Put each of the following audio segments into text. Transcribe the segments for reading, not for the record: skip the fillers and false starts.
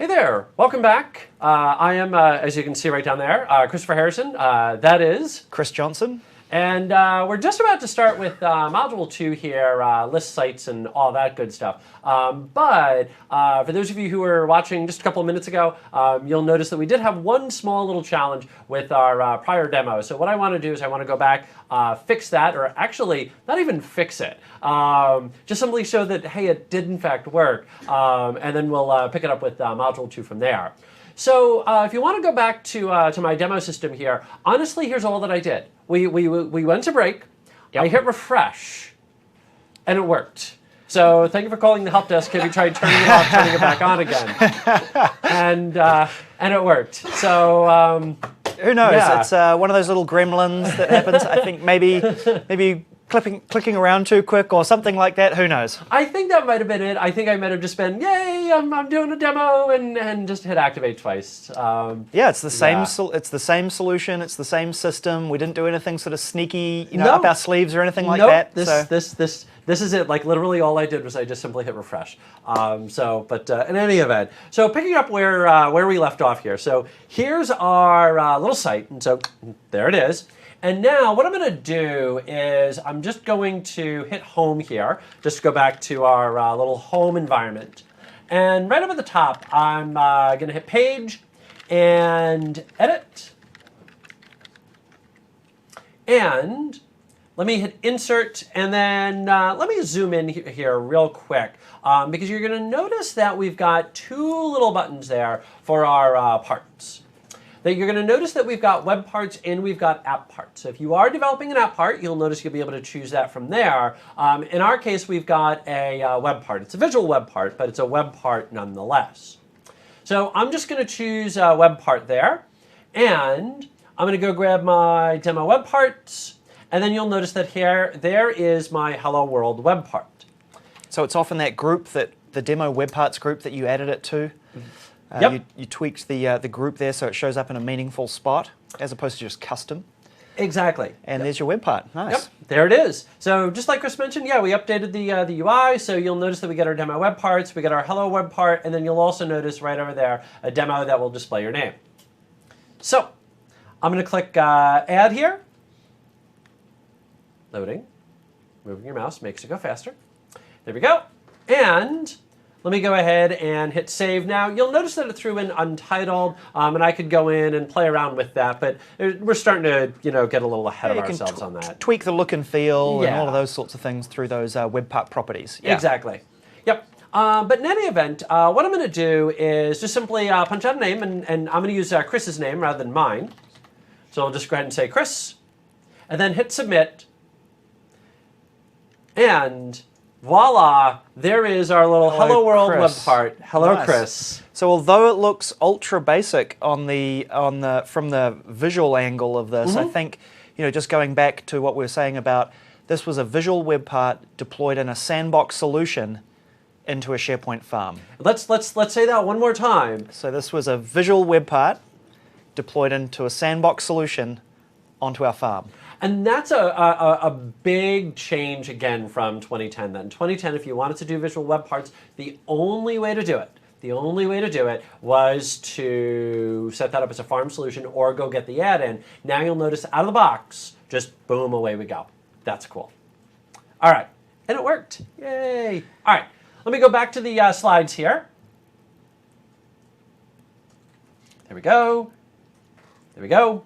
Hey there, welcome back. I am, as you can see right down there, Christopher Harrison. That is Chris Johnson. And we're just about to start with Module 2 here, list sites and all that good stuff. But for those of you who were watching just a couple of minutes ago, you'll notice that we did have one small little challenge with our prior demo. So what I want to do is I want to go back, fix that, or actually not even fix it. Just simply show that, hey, it did in fact work. And then we'll pick it up with Module 2 from there. So if you want to go back to my demo system here, honestly, here's all that I did. We went to break, I hit refresh, and it worked. So thank you for calling the help desk. Have you tried turning it off, turning it back on again? And it worked. So who knows? Yeah. It's one of those little gremlins that happens. I think maybe clicking around too quick or something like that. Who knows? I think that might have been it. I think I might have just been, yay, I'm doing a demo, and just hit activate twice. Yeah, it's the same. Yeah. It's the same solution. It's the same system. We didn't do anything sort of sneaky, No. up our sleeves or anything like Nope. that. This is it. Like literally, all I did was I just simply hit refresh. But in any event, so picking up where we left off here. So here's our little site, and so there it is. And now what I'm going to do is I'm just going to hit home here, just to go back to our little home environment. And right up at the top, I'm going to hit page and edit. And let me hit insert, and then let me zoom in here real quick, because you're going to notice that we've got two little buttons there for our parts. That you're going to notice that we've got web parts and we've got app parts. So if you are developing an app part, you'll notice you'll be able to choose that from there. In our case, we've got a web part. It's a visual web part, but it's a web part nonetheless. So I'm just going to choose a web part there, and I'm going to go grab my demo web parts, and then you'll notice that there is my Hello World web part. So it's often that group, that the demo web parts group that you added it to. Yep. You tweaked the group there so it shows up in a meaningful spot as opposed to just custom. Exactly. And there's your web part. Nice. Yep, there it is. So just like Chris mentioned, yeah, we updated the UI, so you'll notice that we get our demo web parts, we get our hello web part, and then you'll also notice right over there a demo that will display your name. So I'm going to click add here. Loading. Moving your mouse makes it go faster. There we go. And let me go ahead and hit save now. You'll notice that it threw in untitled, and I could go in and play around with that, but we're starting to get a little ahead of ourselves on that. Tweak the look and feel and all of Yeah. those sorts of things through those web part properties. Yeah. Exactly. Yep. But in any event, what I'm going to do is just simply punch out a name, and I'm going to use Chris's name rather than mine. So I'll just go ahead and say Chris, and then hit submit, and voila, there is our little Hello World web part. Hello, Nice. Chris. So although it looks ultra basic from the visual angle of this, I think just going back to what we were saying about this was a visual web part deployed in a sandbox solution into a SharePoint farm. Let's say that one more time. So this was a visual web part deployed into a sandbox solution onto our farm. And that's a big change again from 2010. Then 2010, if you wanted to do visual web parts, the only way to do it was to set that up as a farm solution or go get the add-in. Now you'll notice out of the box, just boom, away we go. That's cool. All right, and it worked. Yay! All right, let me go back to the slides here. There we go. There we go.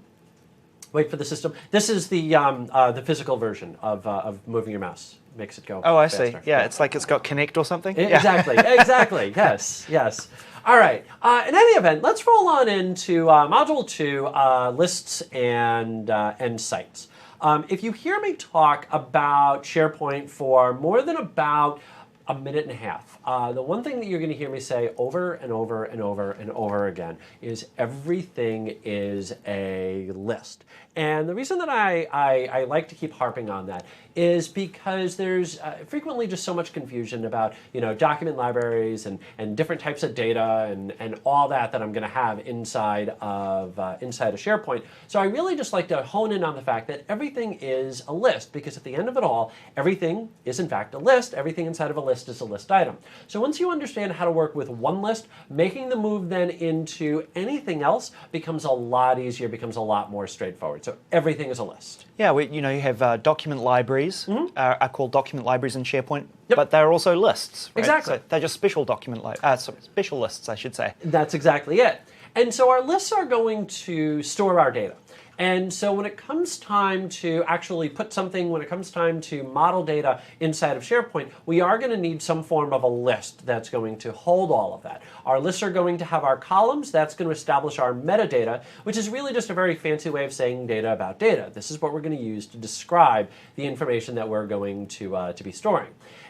Wait for the system. This is the physical version of moving your mouse. Makes it go. Oh, I faster. see. Yeah, it's like it's got Connect or something. Exactly. Exactly. Yes. All right. In any event, let's roll on into Module 2, lists and sites. If you hear me talk about SharePoint for more than about a minute and a half, the one thing that you're going to hear me say over and over and over and over again is everything is a list. And the reason that I like to keep harping on that is because there's frequently just so much confusion about document libraries and different types of data and all that I'm going to have inside of SharePoint. So I really just like to hone in on the fact that everything is a list, because at the end of it all, everything is in fact a list. Everything inside of a list is a list item. So once you understand how to work with one list, making the move then into anything else becomes a lot easier, becomes a lot more straightforward. So everything is a list. Yeah, you have document libraries, are called document libraries in SharePoint, Yep. but they're also lists. Right? Exactly. So they're just special special lists, I should say. That's exactly it. And so our lists are going to store our data. And so when it comes time to actually put something, when it comes time to model data inside of SharePoint, we are going to need some form of a list that's going to hold all of that. Our lists are going to have our columns. That's going to establish our metadata, which is really just a very fancy way of saying data about data. This is what we're going to use to describe the information that we're going to be storing.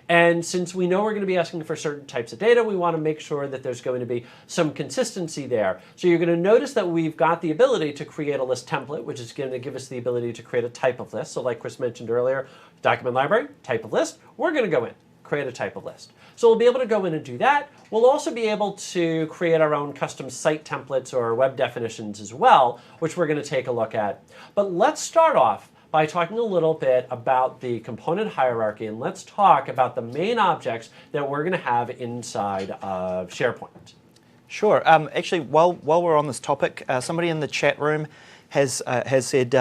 And since we know we're going to be asking for certain types of data, we want to make sure that there's going to be some consistency there. So you're going to notice that we've got the ability to create a list template, which is going to give us the ability to create a type of list. So like Chris mentioned earlier, document library, type of list, we're going to go in, create a type of list. So we'll be able to go in and do that. We'll also be able to create our own custom site templates or web definitions as well, which we're going to take a look at. But let's start off by talking a little bit about the component hierarchy, and let's talk about the main objects that we're going to have inside of SharePoint. Sure. Actually, while we're on this topic, somebody in the chat room has said,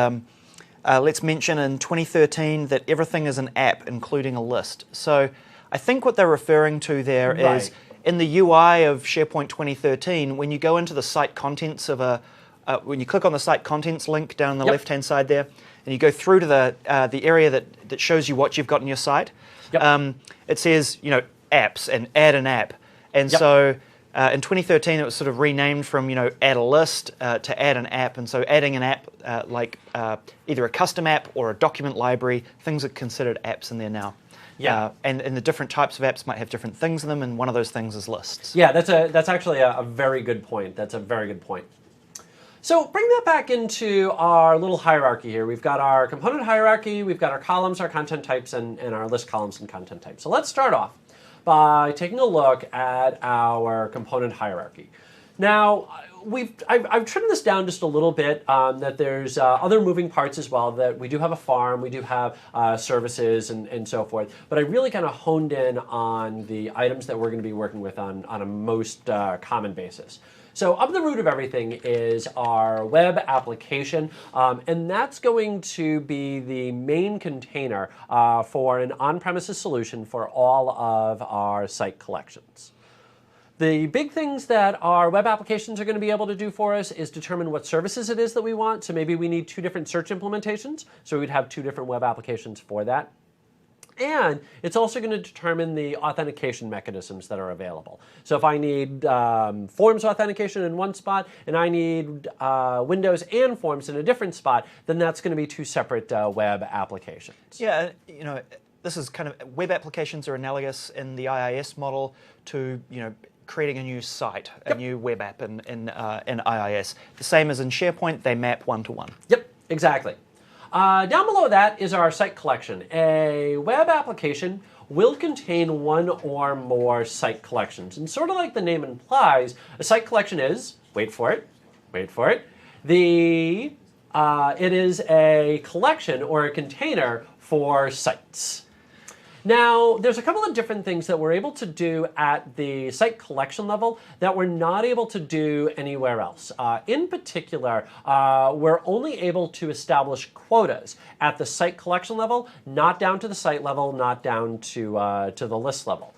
let's mention in 2013 that everything is an app, including a list. So I think what they're referring to there is in the UI of SharePoint 2013, when you go into the site contents of when you click on the site contents link down on the left-hand side there, and you go through to the area that shows you what you've got in your site, it says apps and add an app. And so in 2013 it was sort of renamed from add a list to add an app. And so adding an app like either a custom app or a document library, things are considered apps in there now. Yeah, and the different types of apps might have different things in them, and one of those things is lists. Yeah, that's actually a very good point. That's a very good point. So bring that back into our little hierarchy here. We've got our component hierarchy, we've got our columns, our content types, and our list columns and content types. So let's start off by taking a look at our component hierarchy. Now, I've trimmed this down just a little bit, that there's other moving parts as well, that we do have a farm, we do have services and so forth, but I really kind of honed in on the items that we're going to be working with on a most common basis. So up the root of everything is our web application, and that's going to be the main container for an on-premises solution for all of our site collections. The big things that our web applications are going to be able to do for us is determine what services it is that we want. So maybe we need two different search implementations, so we'd have two different web applications for that. And it's also going to determine the authentication mechanisms that are available. So if I need Forms authentication in one spot and I need Windows and Forms in a different spot, then that's going to be two separate web applications. Yeah, this is kind of, web applications are analogous in the IIS model to, creating a new site, a new web app in IIS. The same as in SharePoint, they map one-to-one. Yep, exactly. Down below that is our site collection. A web application will contain one or more site collections. And sort of like the name implies, a site collection is, wait for it, it is a collection or a container for sites. Now, there's a couple of different things that we're able to do at the site collection level that we're not able to do anywhere else. In particular, we're only able to establish quotas at the site collection level, not down to the site level, not down to the list level.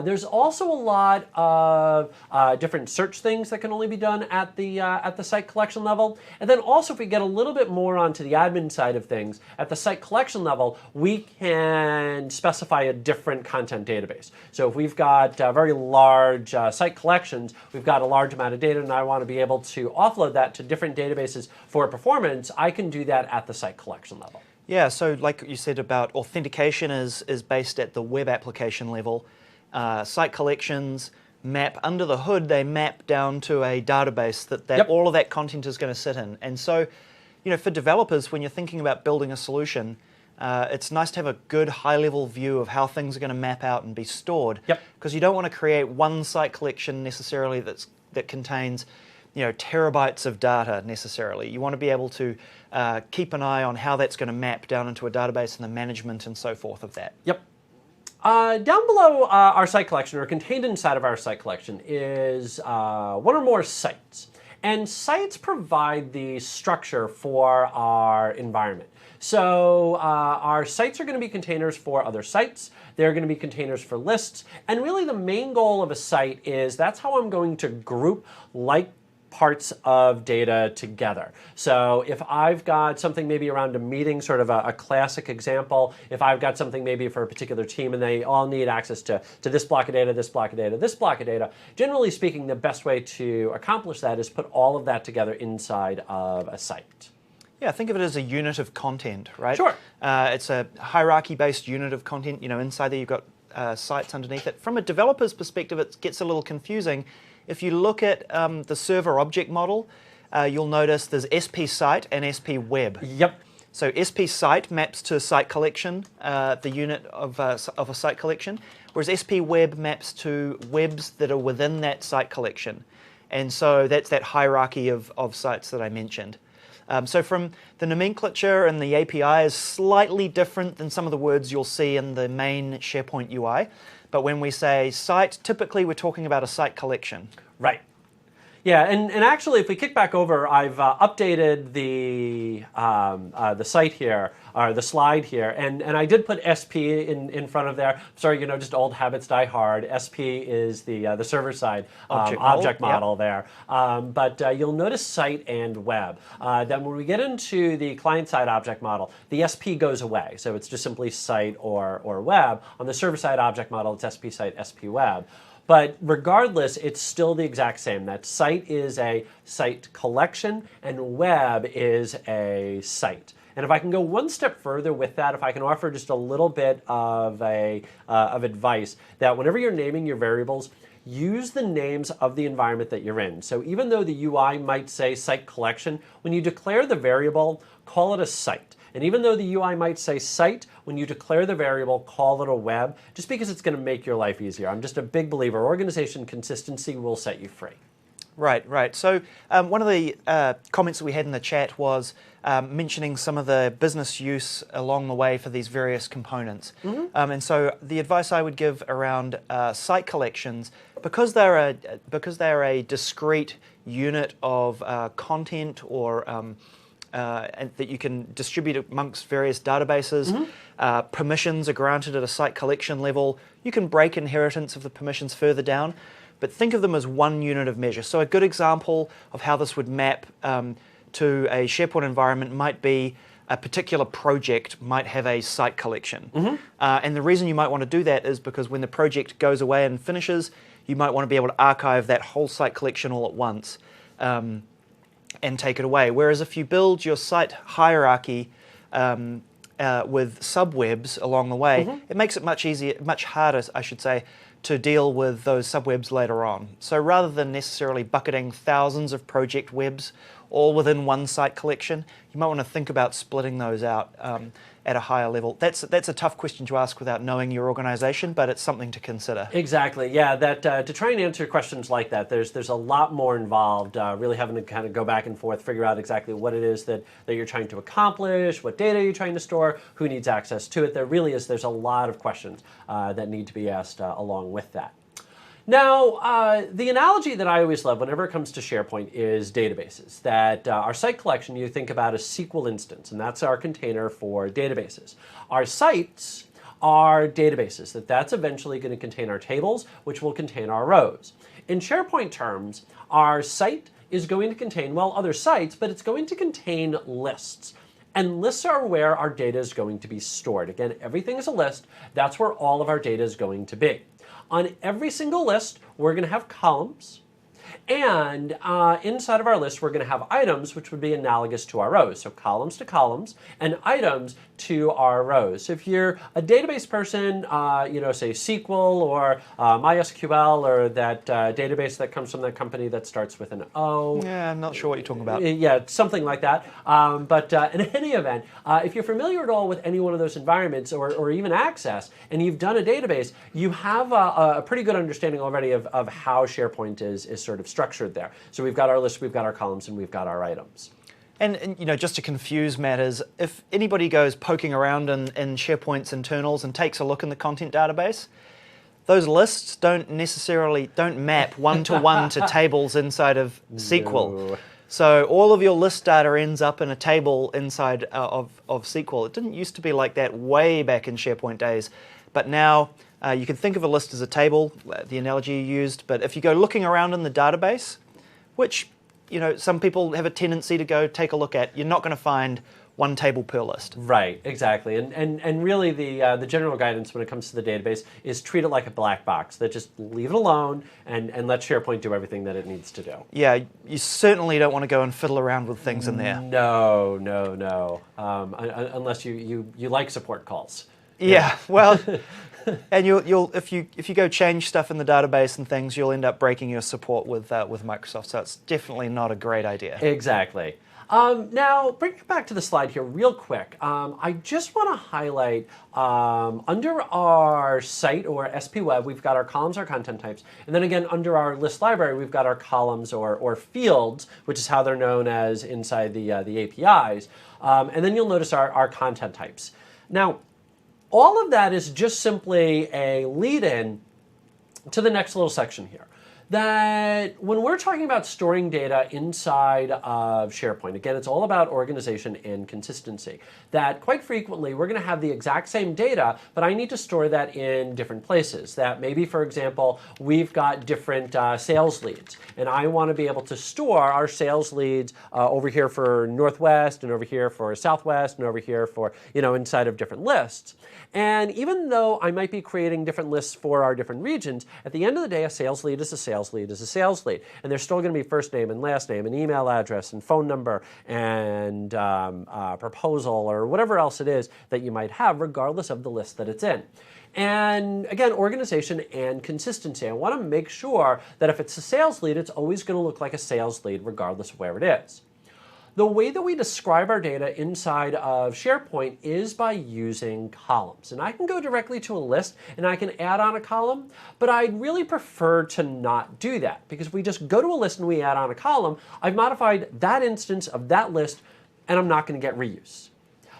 There's also a lot of different search things that can only be done at the site collection level. And then also, if we get a little bit more onto the admin side of things, at the site collection level, we can specify a different content database. So if we've got very large site collections, we've got a large amount of data, and I want to be able to offload that to different databases for performance, I can do that at the site collection level. Yeah, so like you said about authentication is based at the web application level. Site collections map under the hood, they map down to a database that all of that content is going to sit in. And so, for developers, when you're thinking about building a solution, it's nice to have a good high-level view of how things are going to map out and be stored. Yep. Because you don't want to create one site collection necessarily that contains, terabytes of data necessarily. You want to be able to keep an eye on how that's going to map down into a database and the management and so forth of that. Yep. Down below our site collection, or contained inside of our site collection, is one or more sites. And sites provide the structure for our environment. So our sites are going to be containers for other sites. They're going to be containers for lists. And really the main goal of a site is that's how I'm going to group like parts of data together. So if I've got something maybe around a meeting, sort of a classic example, if I've got something maybe for a particular team and they all need access to this block of data, this block of data, this block of data, generally speaking, the best way to accomplish that is put all of that together inside of a site. Yeah, think of it as a unit of content, right? Sure. It's a hierarchy-based unit of content. Inside there you've got sites underneath it. From a developer's perspective, it gets a little confusing. If you look at the server object model, you'll notice there's SP site and SP web. Yep. So SP site maps to site collection, the unit of a site collection, whereas SP web maps to webs that are within that site collection. And so that's that hierarchy of sites that I mentioned. So from the nomenclature and the API is slightly different than some of the words you'll see in the main SharePoint UI. But when we say site, typically we're talking about a site collection. Right. Yeah, and actually, if we kick back over, I've updated the site here, or the slide here, and I did put SP in front of there. Sorry, just old habits die hard. SP is the server side object model there. But you'll notice site and web. Then when we get into the client side object model, the SP goes away. So it's just simply site or web. On the server side object model, it's SP site, SP web. But regardless, it's still the exact same. That site is a site collection and web is a site. And if I can go one step further with that, if I can offer just a little bit of advice, that whenever you're naming your variables, use the names of the environment that you're in. So even though the UI might say site collection, when you declare the variable, call it a site. And even though the UI might say site, when you declare the variable, call it a web, just because it's going to make your life easier. I'm just a big believer. Organization consistency will set you free. Right, right. So one of the comments that we had in the chat was mentioning some of the business use along the way for these various components. Mm-hmm. And so the advice I would give around site collections, because they're a discrete unit of content or and that you can distribute amongst various databases. Mm-hmm. Permissions are granted at a site collection level. You can break inheritance of the permissions further down, but think of them as one unit of measure. So a good example of how this would map to a SharePoint environment might be a particular project might have a site collection. Mm-hmm. And the reason you might want to do that is because when the project goes away and finishes, you might want to be able to archive that whole site collection all at once. And take it away. Whereas if you build your site hierarchy with subwebs along the way, mm-hmm. it makes it much easier, much harder, I should say, to deal with those subwebs later on. So rather than necessarily bucketing thousands of project webs all within one site collection, you might want to think about splitting those out at a higher level. That's a tough question to ask without knowing your organization, but it's something to consider. Exactly, yeah. That to try and answer questions like that, there's a lot more involved, really having to kind of go back and forth, figure out exactly what it is that you're trying to accomplish, what data you're trying to store, who needs access to it. There's a lot of questions that need to be asked along with that. Now, the analogy that I always love whenever it comes to SharePoint is databases. That our site collection, you think about a SQL instance, and that's our container for databases. Our sites are databases. That's eventually going to contain our tables, which will contain our rows. In SharePoint terms, our site is going to contain, well, other sites, but it's going to contain lists. And lists are where our data is going to be stored. Again, everything is a list. That's where all of our data is going to be. On every single list, we're going to have columns. And inside of our list, we're going to have items, which would be analogous to our rows. So columns to columns and items to our rows. So if you're a database person, say SQL or MySQL or that database that comes from that company that starts with an O. Yeah, I'm not sure what you're talking about. Yeah, something like that. But in any event, if you're familiar at all with any one of those environments or even Access, and you've done a database, you have a pretty good understanding already of how SharePoint is sort of structured there. So we've got our list, we've got our columns, and we've got our items. And just to confuse matters, if anybody goes poking around in SharePoint's internals and takes a look in the content database, those lists don't map one-to-one to tables inside of SQL. No. So all of your list data ends up in a table inside of SQL. It didn't used to be like that way back in SharePoint days, but now you can think of a list as a table, the analogy you used, but if you go looking around in the database, which some people have a tendency to go take a look at, you're not going to find one table per list. Right, exactly. And really the general guidance when it comes to the database is treat it like a black box, that just leave it alone and let SharePoint do everything that it needs to do. Yeah, you certainly don't want to go and fiddle around with things in there. No. Unless you like support calls. Yeah, well, and you'll if you go change stuff in the database and things, you'll end up breaking your support with Microsoft. So it's definitely not a great idea. Exactly. Now, bring it back to the slide here real quick. I just want to highlight under our site or SP Web, we've got our columns, our content types. And then again, under our list library, we've got our columns or fields, which is how they're known as inside the APIs. And then you'll notice our content types. Now, all of that is just simply a lead-in to the next little section here. That when we're talking about storing data inside of SharePoint, again, it's all about organization and consistency. That quite frequently, we're going to have the exact same data, but I need to store that in different places. That maybe, for example, we've got different sales leads, and I want to be able to store our sales leads over here for Northwest, and over here for Southwest, and over here for, inside of different lists. And even though I might be creating different lists for our different regions, at the end of the day, a sales lead is a sales lead is a sales lead. And there's still going to be first name and last name and email address and phone number and proposal or whatever else it is that you might have, regardless of the list that it's in. And again, organization and consistency. I want to make sure that if it's a sales lead, it's always going to look like a sales lead, regardless of where it is. The way that we describe our data inside of SharePoint is by using columns. And I can go directly to a list and I can add on a column, but I'd really prefer to not do that because if we just go to a list and we add on a column, I've modified that instance of that list and I'm not going to get reuse.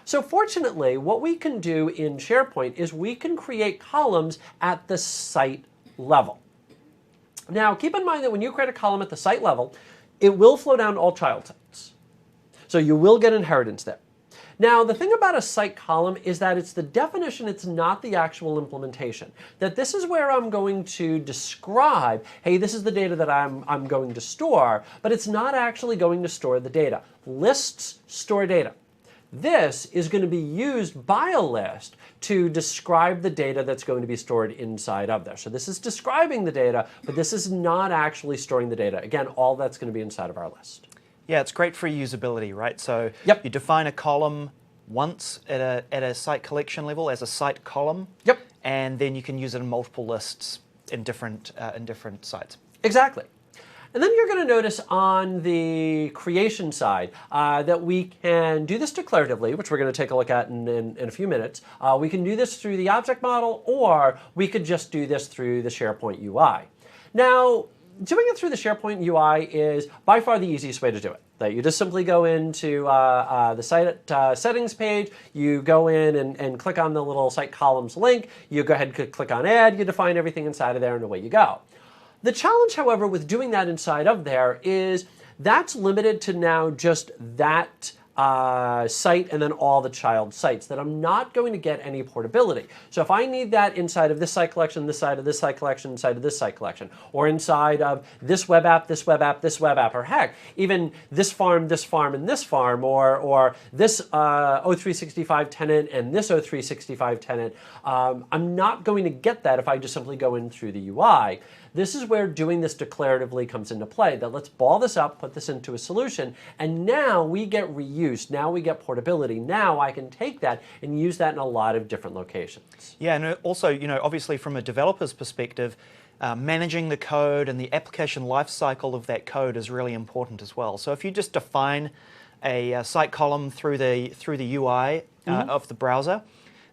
So fortunately, what we can do in SharePoint is we can create columns at the site level. Now, keep in mind that when you create a column at the site level, it will flow down to all child sites. So you will get inheritance there. Now, the thing about a site column is that it's the definition, it's not the actual implementation. That this is where I'm going to describe, hey, this is the data that I'm going to store, but it's not actually going to store the data. Lists store data. This is going to be used by a list to describe the data that's going to be stored inside of there. So this is describing the data, but this is not actually storing the data. Again, all that's going to be inside of our list. Yeah, it's great for usability, right? So Yep. You define a column once at a site collection level as a site column. Yep. And then you can use it in multiple lists in different sites. Exactly. And then you're going to notice on the creation side that we can do this declaratively, which we're going to take a look at in a few minutes. We can do this through the object model, or we could just do this through the SharePoint UI. Now, doing it through the SharePoint UI is by far the easiest way to do it. That you just simply go into the site settings page, you go in and click on the little site columns link, you go ahead and click on add, you define everything inside of there, and away you go. The challenge, however, with doing that inside of there is that's limited to now just that site and then all the child sites, that I'm not going to get any portability. So if I need that inside of this site collection, this side of this site collection, inside of this site collection, or inside of this web app, this web app, this web app, or heck, even this farm, and this farm, or this O365 tenant and this O365 tenant, I'm not going to get that if I just simply go in through the UI. This is where doing this declaratively comes into play, that let's ball this up, put this into a solution, and now we get reuse, now we get portability. Now I can take that and use that in a lot of different locations. Yeah, and also, obviously from a developer's perspective, managing the code and the application lifecycle of that code is really important as well. So if you just define a site column through the UI of the browser,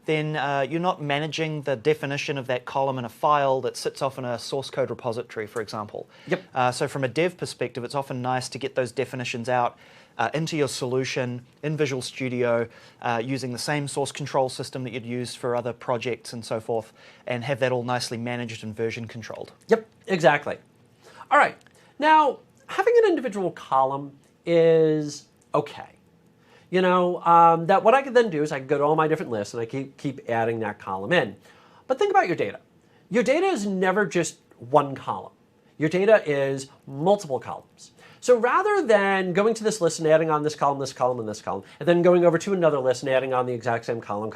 then you're not managing the definition of that column in a file that sits off in a source code repository, for example. Yep. So from a dev perspective, it's often nice to get those definitions out into your solution in Visual Studio using the same source control system that you'd use for other projects and so forth, and have that all nicely managed and version controlled. Yep, exactly. All right. Now, having an individual column is okay. That what I could then do is I could go to all my different lists and I keep adding that column in. But think about your data. Your data is never just one column. Your data is multiple columns. So rather than going to this list and adding on this column, this column, and this column, and then going over to another list and adding on the exact same column,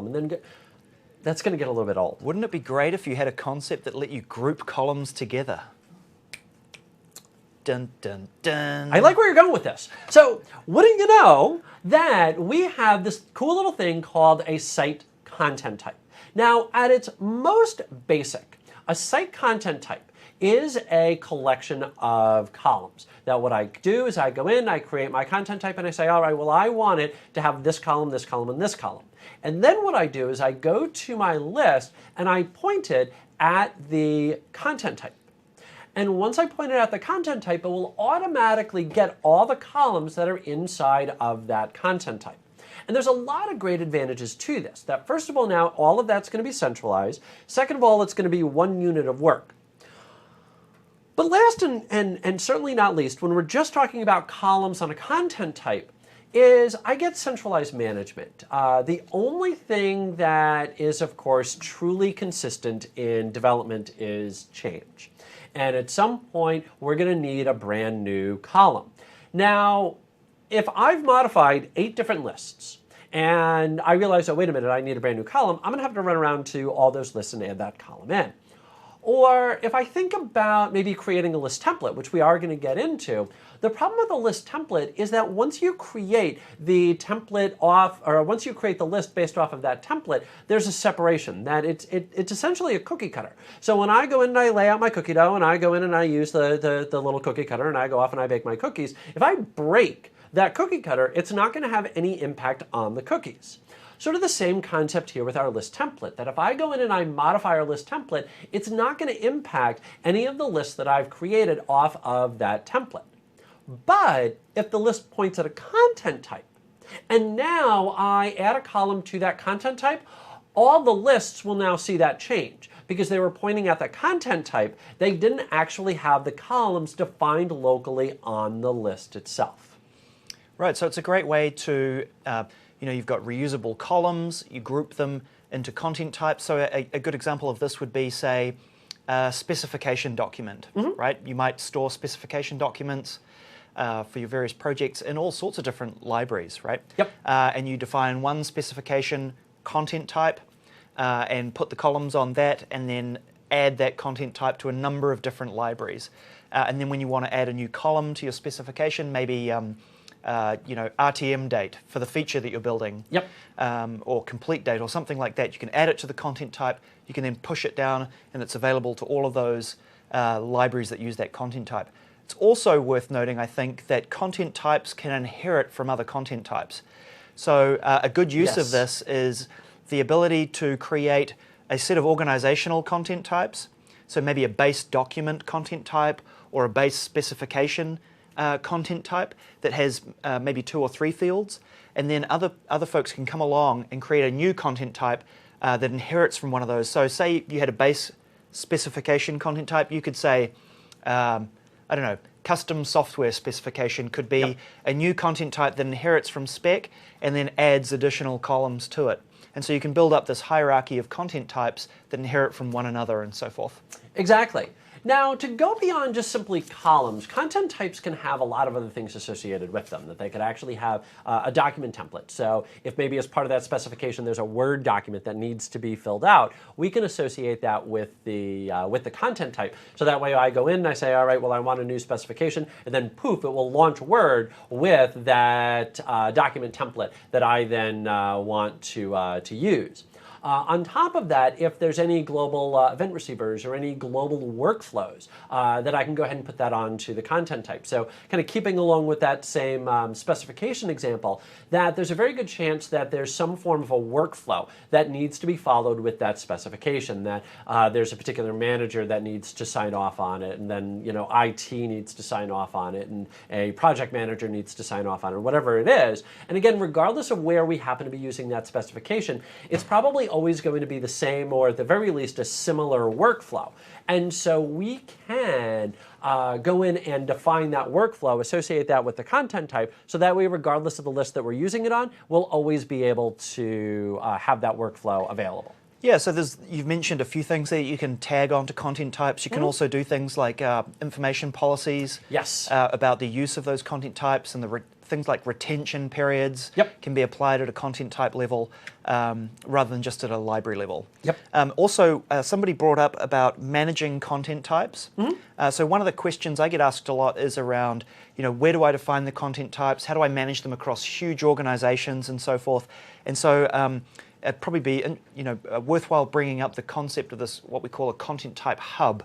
and then that's going to get a little bit old. Wouldn't it be great if you had a concept that let you group columns together? Dun, dun, dun. I like where you're going with this. So wouldn't you know that we have this cool little thing called a site content type. Now, at its most basic, a site content type is a collection of columns. Now, what I do is I go in, I create my content type, and I say, all right, well, I want it to have this column, and this column. And then what I do is I go to my list, and I point it at the content type. And once I point it at the content type, it will automatically get all the columns that are inside of that content type. And there's a lot of great advantages to this. That first of all, now all of that's going to be centralized. Second of all, it's going to be one unit of work. But last and certainly not least, when we're just talking about columns on a content type, is I get centralized management. The only thing that is, of course, truly consistent in development is change. And at some point, we're going to need a brand new column. Now, if I've modified 8 different lists, and I realize, oh, wait a minute, I need a brand new column, I'm going to have to run around to all those lists and add that column in. Or if I think about maybe creating a list template, which we are going to get into, the problem with a list template is that once you create the template once you create the list based off of that template, there's a separation. That it's essentially a cookie cutter. So when I go in and I lay out my cookie dough, and I go in and I use the little cookie cutter, and I go off and I bake my cookies, if I break that cookie cutter, it's not going to have any impact on the cookies. Sort of the same concept here with our list template, that if I go in and I modify our list template, it's not going to impact any of the lists that I've created off of that template. But if the list points at a content type, and now I add a column to that content type, all the lists will now see that change. Because they were pointing at the content type, they didn't actually have the columns defined locally on the list itself. Right, so it's a great way to you've got reusable columns, you group them into content types. So a good example of this would be, say, a specification document, right? You might store specification documents for your various projects in all sorts of different libraries, right? Yep. And you define one specification content type and put the columns on that, and then add that content type to a number of different libraries. And then when you want to add a new column to your specification, maybe RTM date for the feature that you're building, yep. Or complete date or something like that. You can add it to the content type, you can then push it down, and it's available to all of those libraries that use that content type. It's also worth noting, I think, that content types can inherit from other content types. So a good use of this is the ability to create a set of organizational content types. So maybe a base document content type or a base specification content type that has maybe 2 or 3 fields, and then other folks can come along and create a new content type that inherits from one of those. So say you had a base specification content type, you could say, I don't know, custom software specification could be a new content type that inherits from spec and then adds additional columns to it. And so you can build up this hierarchy of content types that inherit from one another and so forth. Exactly. Now, to go beyond just simply columns, content types can have a lot of other things associated with them, that they could actually have a document template. So if maybe as part of that specification there's a Word document that needs to be filled out, we can associate that with the content type. So that way I go in and I say, all right, well, I want a new specification, and then poof, it will launch Word with that document template that I then want to use. On top of that, if there's any global event receivers or any global workflows, that I can go ahead and put that onto the content type. So kind of keeping along with that same specification example, that there's a very good chance that there's some form of a workflow that needs to be followed with that specification, that there's a particular manager that needs to sign off on it, and then IT needs to sign off on it, and a project manager needs to sign off on it, whatever it is. And again, regardless of where we happen to be using that specification, it's probably always going to be the same, or at the very least a similar workflow. And so we can go in and define that workflow, associate that with the content type, so that way, regardless of the list that we're using it on, we'll always be able to have that workflow available. Yeah, so you've mentioned a few things there. You can tag onto content types. You can also do things like information policies. Yes. About the use of those content types, and things like retention periods can be applied at a content type level rather than just at a library level. Also, somebody brought up about managing content types. So one of the questions I get asked a lot is around, where do I define the content types? How do I manage them across huge organizations and so forth? And so it'd probably be worthwhile bringing up the concept of this, what we call a content type hub,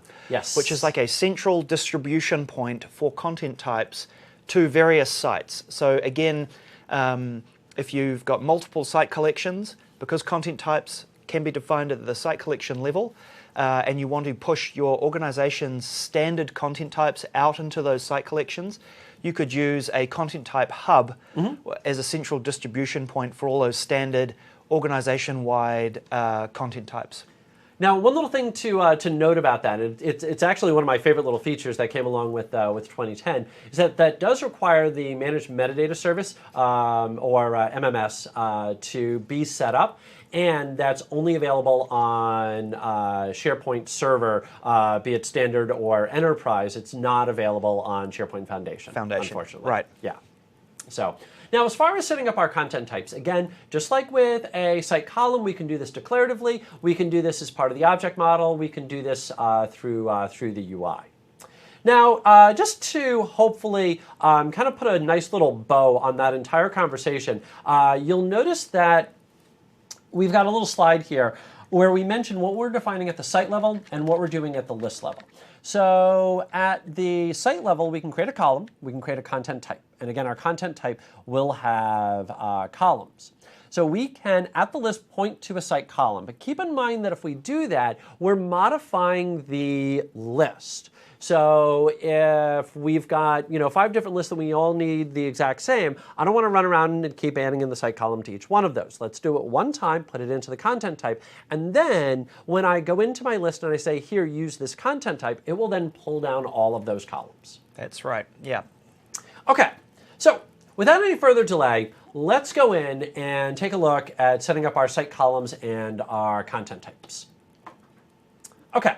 which is like a central distribution point for content types to various sites. So again, if you've got multiple site collections, because content types can be defined at the site collection level, and you want to push your organization's standard content types out into those site collections, you could use a content type hub as a central distribution point for all those standard organization-wide content types. Now, one little thing to note about that, it's actually one of my favorite little features that came along with 2010, is that does require the Managed Metadata Service, or MMS, to be set up. And that's only available on SharePoint Server, be it standard or enterprise. It's not available on SharePoint Foundation, unfortunately. Right. Yeah. So now, as far as setting up our content types, again, just like with a site column, we can do this declaratively. We can do this as part of the object model. We can do this through the UI. Now, just to hopefully kind of put a nice little bow on that entire conversation, you'll notice that we've got a little slide here where we mention what we're defining at the site level and what we're doing at the list level. So at the site level, we can create a column, we can create a content type. And again, our content type will have columns. So we can, at the list, point to a site column. But keep in mind that if we do that, we're modifying the list. So if we've got 5 different lists that we all need the exact same, I don't want to run around and keep adding in the site column to each one of those. Let's do it one time, put it into the content type, and then when I go into my list and I say, here, use this content type, it will then pull down all of those columns. That's right, yeah. Okay, so without any further delay, let's go in and take a look at setting up our site columns and our content types. Okay.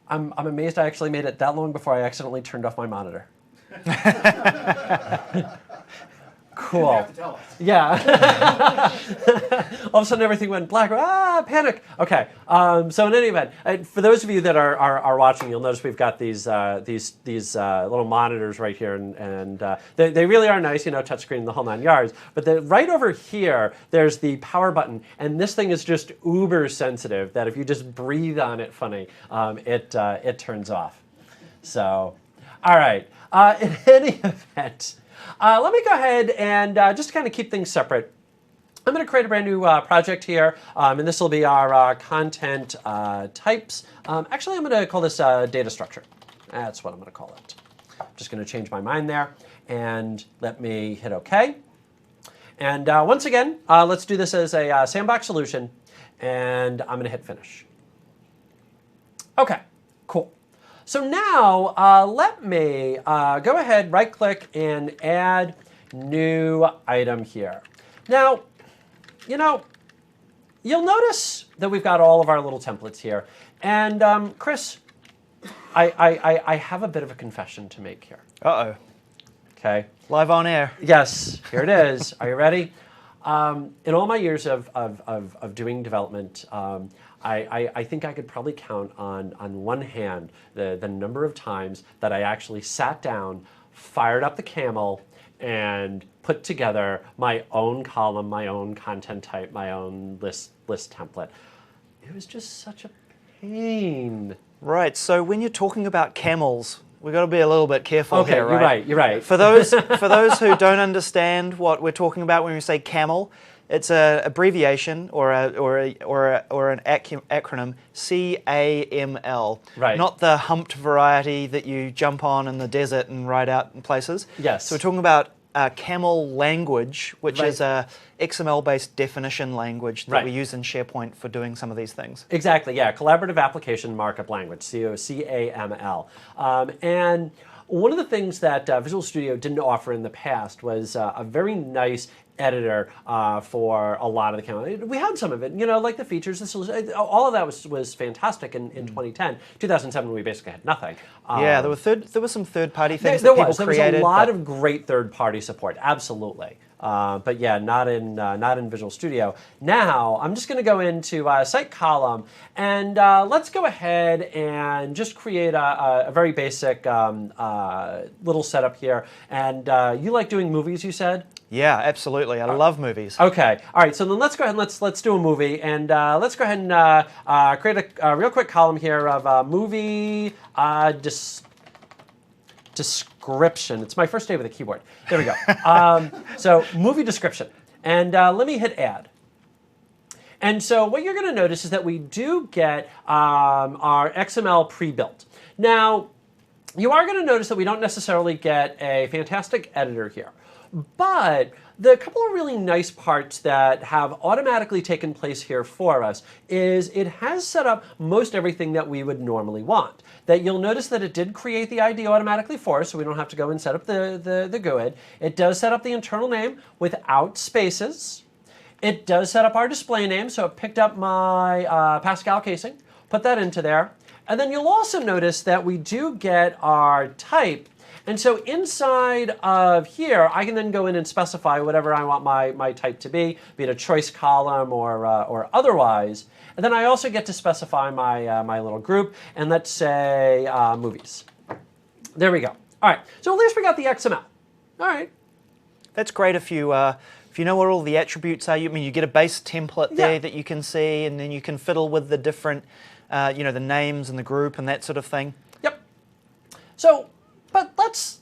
I'm amazed I actually made it that long before I accidentally turned off my monitor. Cool. You have to tell us. Yeah. All of a sudden everything went black. Panic. Okay. So in any event, for those of you that are watching, you'll notice we've got these little monitors right here, and they really are nice, touchscreen, the whole 9 yards. But right over here, there's the power button, and this thing is just uber sensitive. That if you just breathe on it funny, it turns off. So, all right. In any event. Let me go ahead and just kind of keep things separate. I'm going to create a brand new project here, and this will be our content types. Actually, I'm going to call this data structure. That's what I'm going to call it. I'm just going to change my mind there, and let me hit OK. And once again, let's do this as a sandbox solution, and I'm going to hit Finish. OK, Cool. So now let me go ahead, right-click, and add new item here. Now, you'll notice that we've got all of our little templates here. And Chris, I have a bit of a confession to make here. Uh-oh. Okay. Live on air. Yes, here it is. Are you ready? In all my years of doing development, I think I could probably count on one hand the number of times that I actually sat down, fired up the camel, and put together my own column, my own content type, my own list template. It was just such a pain. Right, so when you're talking about camels, we've got to be a little bit careful here, right? You're right. For those who don't understand what we're talking about when we say camel, it's an abbreviation or an acronym, CAML. Right. Not the humped variety that you jump on in the desert and ride out in places. Yes. So we're talking about camel language, which Right. is a XML-based definition language that Right. we use in SharePoint for doing some of these things. Exactly, yeah. Collaborative Application Markup Language, CAML. And one of the things that Visual Studio didn't offer in the past was a very nice editor for a lot of the camel. We had some of it, like the features, the solution, all of that was fantastic in 2010. 2007, we basically had nothing. Yeah, there were some third-party things There that people was created. a lot of great third-party support, absolutely. But yeah, not in Visual Studio. Now I'm just going to go into Site Column, and let's go ahead and just create a very basic little setup here. And you like doing movies, you said? Yeah, absolutely. I love movies. Okay. All right. So then let's go ahead and let's do a movie, and let's go ahead and create a real quick column here of movie description. It's my first day with a keyboard. There we go. So movie description, and let me hit add. And so what you're going to notice is that we do get our XML pre-built. Now, you are going to notice that we don't necessarily get a fantastic editor here. But the couple of really nice parts that have automatically taken place here for us is it has set up most everything that we would normally want. That you'll notice that it did create the ID automatically for us, so we don't have to go and set up the GUID. It does set up the internal name without spaces. It does set up our display name, so it picked up my Pascal casing, put that into there. And then you'll also notice that we do get our type. And so inside of here, I can then go in and specify whatever I want my type to be it a choice column or otherwise. And then I also get to specify my little group, and let's say movies. There we go. All right, so at least we got the XML. All right. That's great if you know what all the attributes are. You get a base template there that you can see, and then you can fiddle with the different, the names and the group and that sort of thing. Yep. So. But let's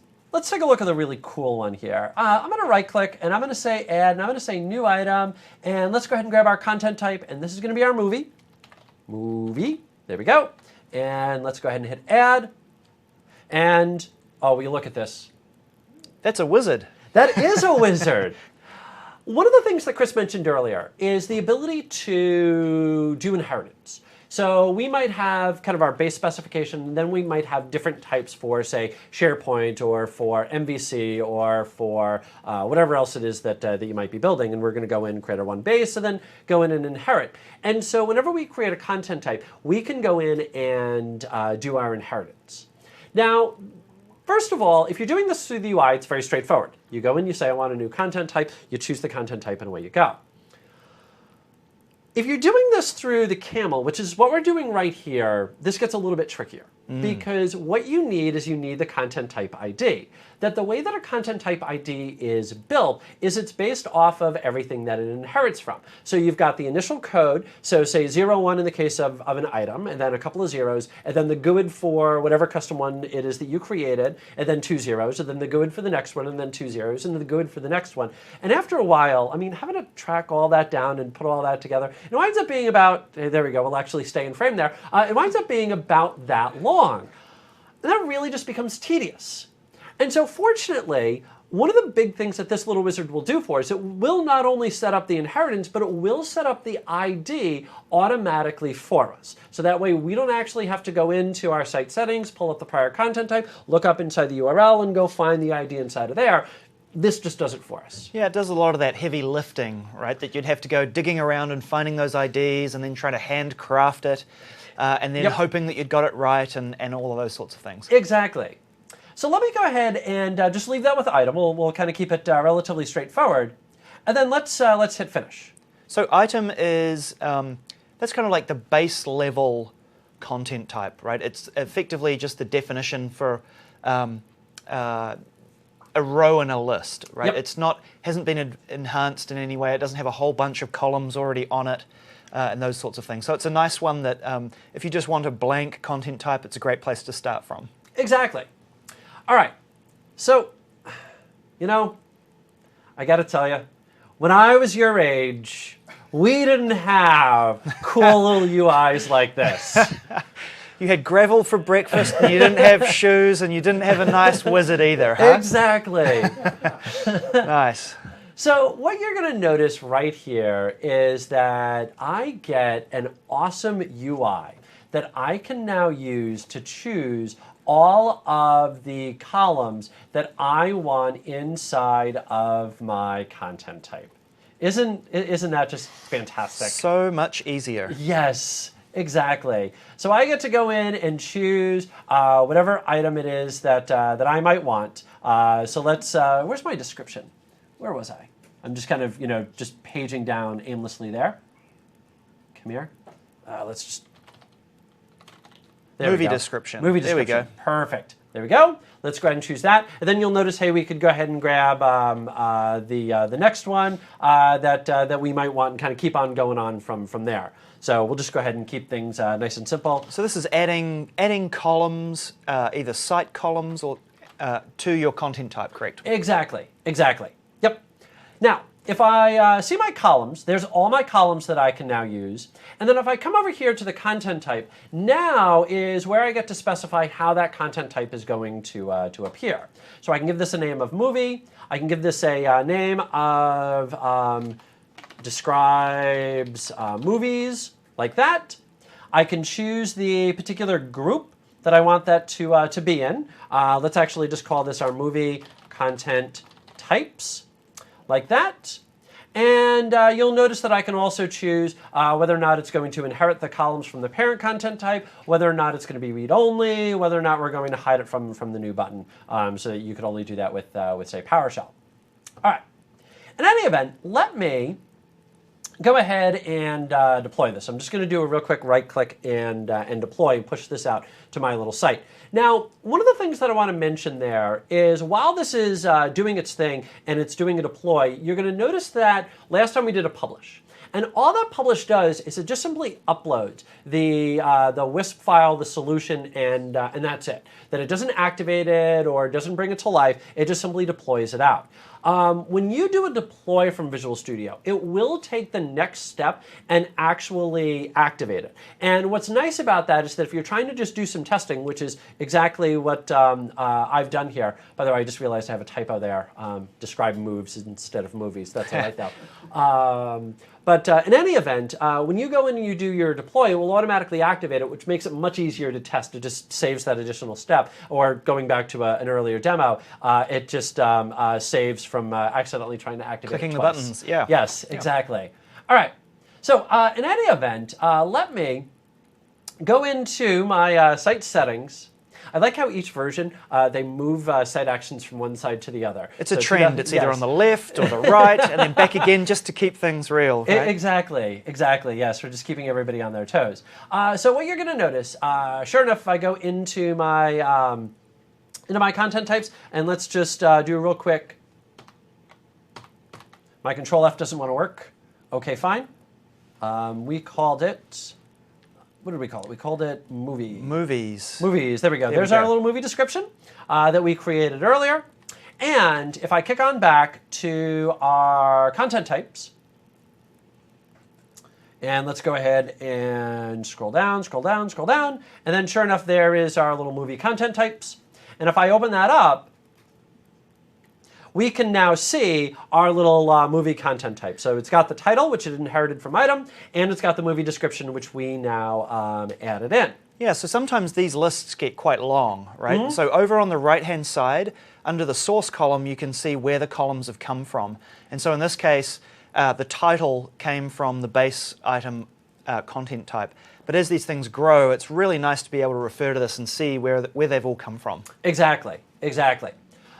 take a look at the really cool one here. I'm going to right-click, and I'm going to say Add, and I'm going to say New Item, and let's go ahead and grab our content type, and this is going to be our movie. Movie. There we go. And let's go ahead and hit Add. And, oh, will you look at this? That's a wizard. That is a wizard. One of the things that Chris mentioned earlier is the ability to do inheritance. So we might have kind of our base specification, and then we might have different types for, say, SharePoint or for MVC or for whatever else it is that you might be building. And we're going to go in and create our one base and then go in and inherit. And so whenever we create a content type, we can go in and do our inheritance. Now, first of all, if you're doing this through the UI, it's very straightforward. You go in, you say, I want a new content type, you choose the content type, and away you go. If you're doing this through the camel, which is what we're doing right here, this gets a little bit trickier. Because what you need is the content type ID. That the way that a content type ID is built is it's based off of everything that it inherits from. So you've got the initial code, so say 0, 1 in the case of an item, and then a couple of zeros, and then the GUID for whatever custom one it is that you created, and then 2 zeros, and then the GUID for the next one, and then 2 zeros, and then the GUID for the next one. And after a while, having to track all that down and put all that together, it winds up being about, there we go, we'll actually stay in frame there, it winds up being about that long. And that really just becomes tedious. And so fortunately, one of the big things that this little wizard will do for us, it will not only set up the inheritance, but it will set up the ID automatically for us. So that way we don't actually have to go into our site settings, pull up the prior content type, look up inside the URL, and go find the ID inside of there. This just does it for us. Yeah, it does a lot of that heavy lifting, right? That you'd have to go digging around and finding those IDs and then trying to handcraft it and then hoping that you'd got it right and all of those sorts of things. Exactly. So let me go ahead and just leave that with item. We'll kind of keep it relatively straightforward. And then let's hit finish. So item is, that's kind of like the base level content type, right? It's effectively just the definition for a row in a list, right? Yep. It's not, hasn't been enhanced in any way. It doesn't have a whole bunch of columns already on it and those sorts of things. So it's a nice one that if you just want a blank content type, it's a great place to start from. Exactly. All right. So, you know, I got to tell you, when I was your age, we didn't have cool little UIs like this. You had gravel for breakfast, and you didn't have shoes, and you didn't have a nice wizard either, huh? Exactly. Nice. So what you're going to notice right here is that I get an awesome UI that I can now use to choose all of the columns that I want inside of my content type. Isn't that just fantastic? So much easier. Yes, exactly. So I get to go in and choose whatever item it is that I might want. So let's, where's my description? Where was I? I'm just kind of, just paging down aimlessly there. Come here. Let's just... Movie description. Movie description. There we go. Perfect. There we go. Let's go ahead and choose that. And then you'll notice, hey, we could go ahead and grab the next one that we might want and kind of keep on going on from there. So we'll just go ahead and keep things nice and simple. So this is adding columns, either site columns or to your content type, correct? Exactly. Exactly. Yep. Now, if I see my columns, there's all my columns that I can now use. And then if I come over here to the content type, now is where I get to specify how that content type is going to appear. So I can give this a name of movie. I can give this a name of describes movies, like that. I can choose the particular group that I want that to be in. Let's actually just call this our movie content types. Like that. And you'll notice that I can also choose whether or not it's going to inherit the columns from the parent content type, whether or not it's going to be read-only, whether or not we're going to hide it from the new button, so that you could only do that with say, PowerShell. All right. In any event, let me go ahead and deploy this. I'm just going to do a real quick right-click and deploy and push this out to my little site. Now, one of the things that I want to mention there is while this is doing its thing and it's doing a deploy, you're going to notice that last time we did a publish. And all that publish does is it just simply uploads the WISP file, the solution, and that's it. That it doesn't activate it or doesn't bring it to life. It just simply deploys it out. When you do a deploy from Visual Studio, it will take the next step and actually activate it. And what's nice about that is that if you're trying to just do some testing, which is exactly what I've done here. By the way, I just realized I have a typo there. Describe moves instead of movies. That's all right, though. But in any event, when you go in and you do your deploy, it will automatically activate it, which makes it much easier to test. It just saves that additional step. Or going back to an earlier demo, it just saves from accidentally trying to activate Clicking it the twice. buttons, yeah. Yes, exactly. All right. So in any event, let me go into my site settings. I like how each version, they move site actions from one side to the other. It's a trend. It's either on the left or the right and then back again just to keep things real, right? Exactly. Yes, we're just keeping everybody on their toes. So what you're going to notice, sure enough, if I go into my content types, and let's just do a real quick. My Control F doesn't want to work. Okay, fine. We called it. What did we call it? We called it movie. Movies. Movies. There we go. There's our little movie description that we created earlier. And if I kick on back to our content types, and let's go ahead and scroll down, and then sure enough, there is our little movie content types. And if I open that up, we can now see our little movie content type. So it's got the title, which it inherited from item, and it's got the movie description, which we now added in. Yeah, so sometimes these lists get quite long, right? So over on the right-hand side, under the source column, you can see where the columns have come from. And so in this case, the title came from the base item content type. But as these things grow, it's really nice to be able to refer to this and see where they've all come from. Exactly, exactly.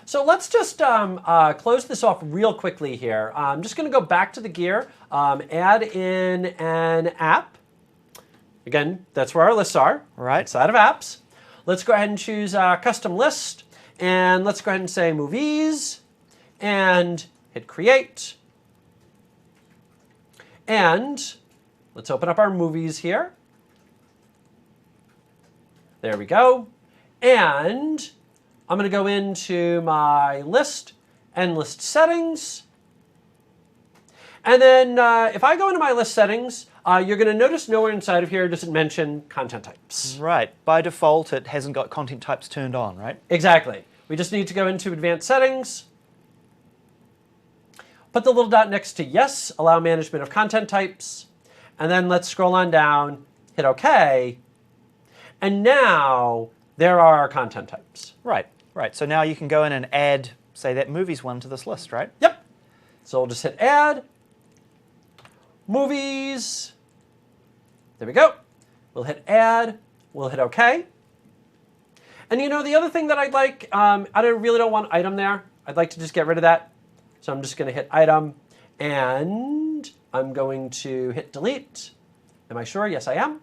So let's just close this off real quickly here. I'm just going to go back to the gear, add in an app. Again, that's where our lists are, Right. inside of apps. Let's go ahead and choose custom list, and let's go ahead and say movies, and hit create. And let's open up our movies here. There we go. And I'm going to go into my list and list settings. And then if I go into my list settings, you're going to notice nowhere inside of here does it mention content types. Right. By default, it hasn't got content types turned on, right? Exactly. We just need to go into advanced settings. Put the little dot next to yes, allow management of content types. And then let's scroll on down, hit OK. And now there are our content types. Right, right. So now you can go in and add, say, that movies one to this list, right? Yep. So we'll just hit add. Movies. There we go. We'll hit add. We'll hit OK. And you know, the other thing that I'd like, really don't want item there. I'd like to just get rid of that. So I'm just going to hit item. And I'm going to hit delete. Am I sure? Yes, I am.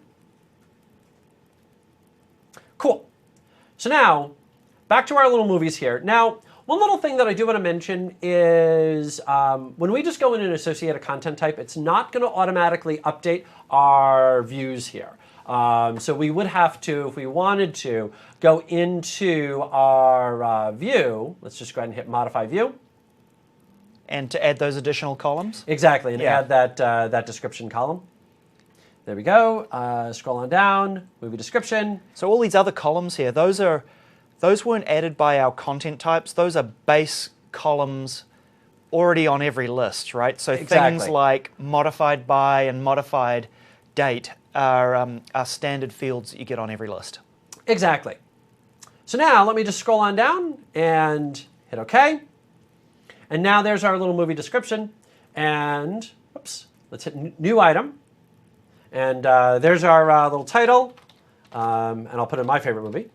Cool. So now, back to our little movies here. Now, one little thing that I do want to mention is when we just go in and associate a content type, it's not going to automatically update our views here. So we would have to, if we wanted to, go into our view. Let's just go ahead and hit modify view. And to add those additional columns? Exactly, and Yeah. add that description column. There we go. Scroll on down, movie description. So all these other columns here, those weren't added by our content types. Those are base columns already on every list, right? So Exactly. things like modified by and modified date are standard fields that you get on every list. Exactly. So now let me just scroll on down and hit OK. And now there's our little movie description. And, oops, let's hit new item. And there's our little title. And I'll put in my favorite movie,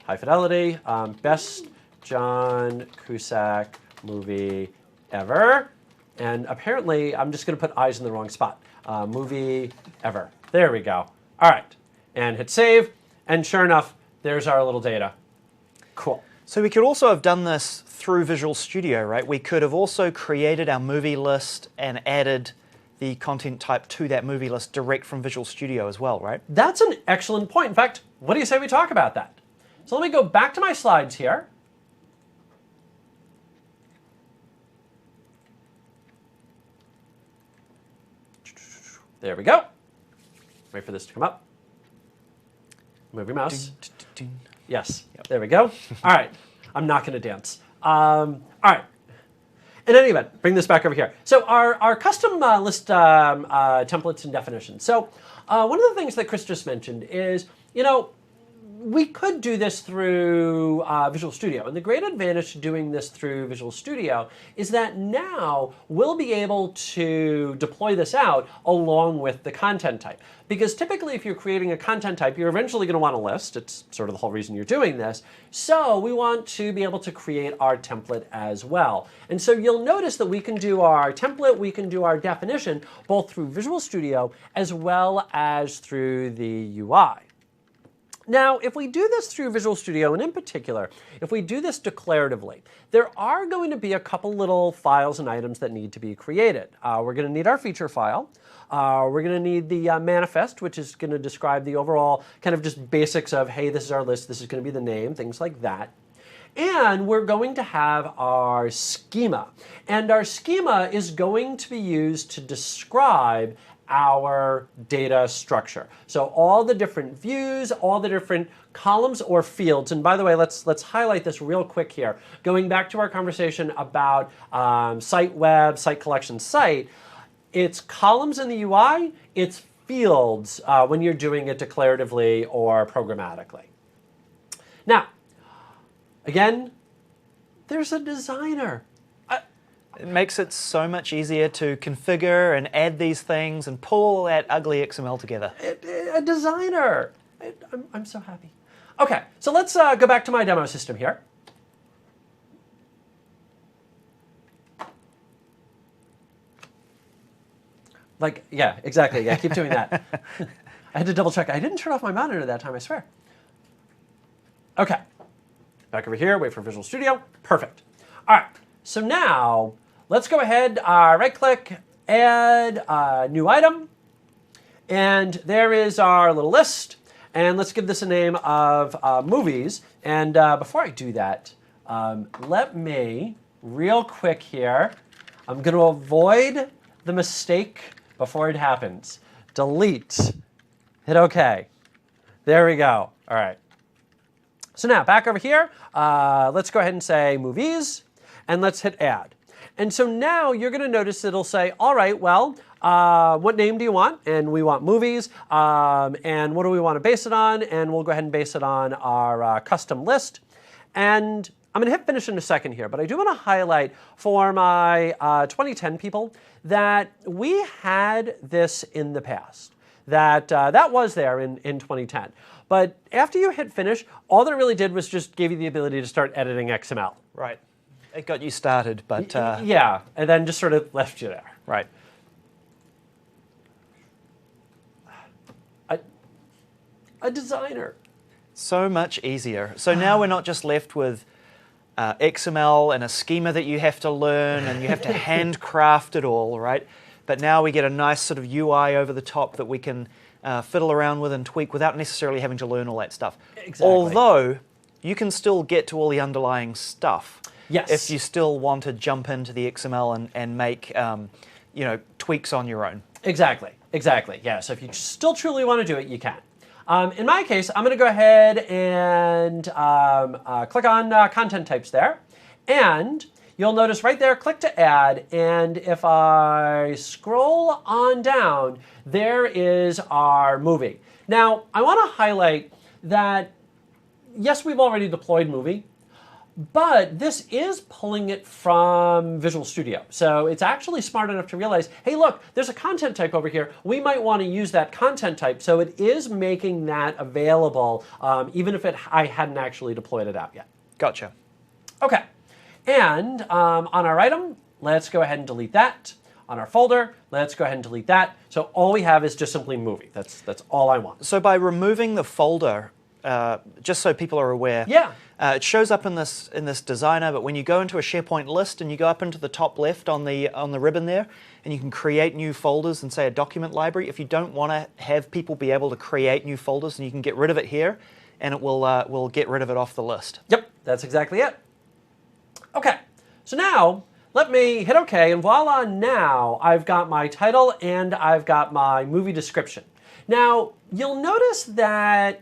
High Fidelity, best John Cusack movie ever. And apparently, I'm just going to put eyes in the wrong spot. Movie ever. There we go. All right. And hit save. And sure enough, there's our little data. Cool. So we could also have done this through Visual Studio, right? We could have also created our movie list and added the content type to that movie list direct from Visual Studio as well, right? That's an excellent point. In fact, what do you say we talk about that? So let me go back to my slides here. There we go. Wait for this to come up. Move your mouse. Yes, there we go. All right, I'm not going to dance. All right. In any event, bring this back over here. So our custom list templates and definitions. So one of the things that Chris just mentioned is, you know, we could do this through Visual Studio. And the great advantage to doing this through Visual Studio is that now we'll be able to deploy this out along with the content type. Because typically if you're creating a content type, you're eventually going to want a list. It's sort of the whole reason you're doing this. So we want to be able to create our template as well. And so you'll notice that we can do our template, we can do our definition, both through Visual Studio as well as through the UI. Now, if we do this through Visual Studio, and in particular, if we do this declaratively, there are going to be a couple little files and items that need to be created. We're going to need our feature file. We're going to need the manifest, which is going to describe the overall kind of just basics of, hey, this is our list, this is going to be the name, things like that. And we're going to have our schema. And our schema is going to be used to describe our data structure. So all the different views, all the different columns or fields. And by the way, let's highlight this real quick here. Going back to our conversation about site web, site collection, site, it's columns in the UI, it's fields when you're doing it declaratively or programmatically. Now, again, there's a designer. It makes it so much easier to configure and add these things and pull all that ugly XML together. A designer. I'm so happy. Okay, so let's go back to my demo system here. Like, yeah, exactly. Yeah, keep doing that. I had to double check. I didn't turn off my monitor that time, I swear. Okay, back over here, wait for Visual Studio. Perfect. All right, so now let's go ahead, right-click, add new item. And there is our little list. And let's give this a name of movies. And before I do that, let me, real quick here, I'm going to avoid the mistake before it happens. Delete. Hit OK. There we go. All right. So now, back over here, let's go ahead and say movies. And let's hit add. And so now you're going to notice it'll say, all right, well, what name do you want? And we want movies. And what do we want to base it on? And we'll go ahead and base it on our custom list. And I'm going to hit finish in a second here, but I do want to highlight for my 2010 people that we had this in the past. That was there in 2010. But after you hit finish, all that it really did was just give you the ability to start editing XML. Right. It got you started, but... yeah, and then just sort of left you there. Right. A designer. So much easier. So now we're not just left with XML and a schema that you have to learn and you have to handcraft it all, right? But now we get a nice sort of UI over the top that we can fiddle around with and tweak without necessarily having to learn all that stuff. Exactly. Although you can still get to all the underlying stuff. Yes. If you still want to jump into the XML and make tweaks on your own. Exactly. Exactly. Yeah. So if you still truly want to do it, you can. In my case, I'm going to go ahead and click on content types there. And you'll notice right there, click to add. And if I scroll on down, there is our movie. Now, I want to highlight that, yes, we've already deployed movie. But this is pulling it from Visual Studio. So it's actually smart enough to realize, hey, look, there's a content type over here. We might want to use that content type. So it is making that available, even if I hadn't actually deployed it out yet. Gotcha. OK. And on our item, let's go ahead and delete that. On our folder, let's go ahead and delete that. So all we have is just simply movie. That's all I want. So by removing the folder, just so people are aware, yeah. It shows up in this designer, but when you go into a SharePoint list and you go up into the top left on the ribbon there, and you can create new folders and say a document library. If you don't want to have people be able to create new folders, then you can get rid of it here, and it will get rid of it off the list. Yep, that's exactly it. Okay, so now let me hit OK, and voila, now I've got my title and I've got my movie description. Now, you'll notice that,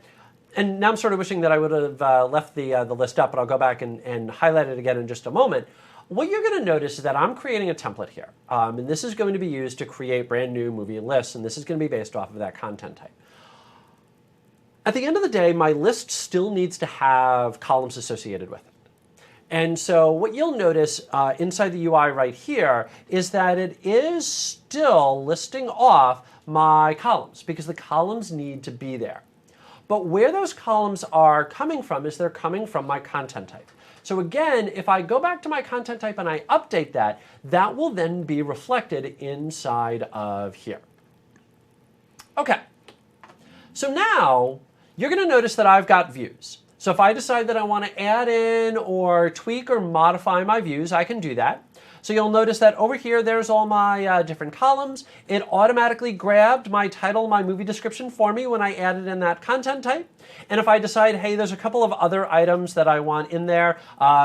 and now I'm sort of wishing that I would have left the list up, but I'll go back and highlight it again in just a moment. What you're going to notice is that I'm creating a template here, and this is going to be used to create brand new movie lists, and this is going to be based off of that content type. At the end of the day, my list still needs to have columns associated with it. And so what you'll notice inside the UI right here is that it is still listing off my columns, because the columns need to be there. But where those columns are coming from is they're coming from my content type. So again, if I go back to my content type and I update that, that will then be reflected inside of here. Okay, so now you're going to notice that I've got views. So if I decide that I want to add in or tweak or modify my views, I can do that. So you'll notice that over here, there's all my different columns. It automatically grabbed my title, my movie description for me when I added in that content type. And if I decide, hey, there's a couple of other items that I want in there,